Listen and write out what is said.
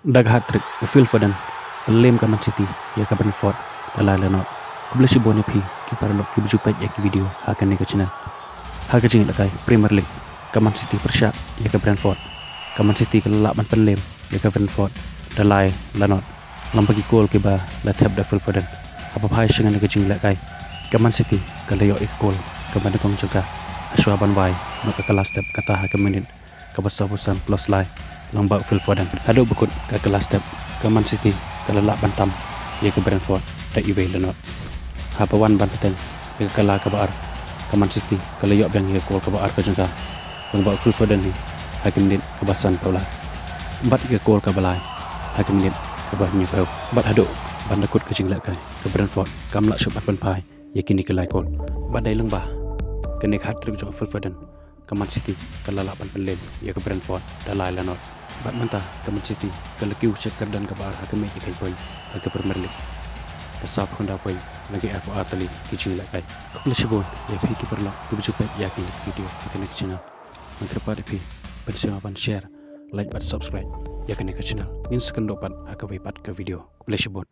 Dag hat-trick Phil Foden pelem ke Man City ya ke Brentford dalai lenot kubla si bone phi ki parlo ki buju paj ek video hakan ne ke channel haga jing lakai Premier League ke Man City persya ya ke Brentford ke Man City ke lak ban pelem ya ke Brentford dalai lenot lam bagi gol ke ba la tap da Phil Foden apa phai shingan ne ke jing lakai ke Man City ke leyo ek gol ke ban kong jaga aswa ban wai no ke kelas step kata ha ke menit ke besar-besar plus lai lambak Phil Foden haduk bekut ke kelas step ke Man City ke lelak bantam ya ke Brentford tak iwe lenot hapawan ban peteng ya ke kala ke baar ke Man City ke leyok bang ya gol ke baar ke jengka lambak Phil Foden ni hakim menit ke basan paula empat ke gol ke balai hakim menit ke bah ni pau empat haduk ban dekut ke jinglak kai ke Brentford kam lak syubat ban pai ya kini ke lai gol badai lengbah ke nek hat-trick jo Phil Foden ke Man City ke lelak ban pelem ya ke Brentford dalai lenot bat mentah ke Man City ke lekiu ceker dan ke baar hakim menit kai poin ke Premier League pasal Honda poin lagi aku atali kicing lakai kau sebut ya pergi perlu kau berjumpa ya kini video kita ke channel mengkerpa depi ban share like dan subscribe ya kini ke channel ini sekendok pat aku wipat ke video kau sebut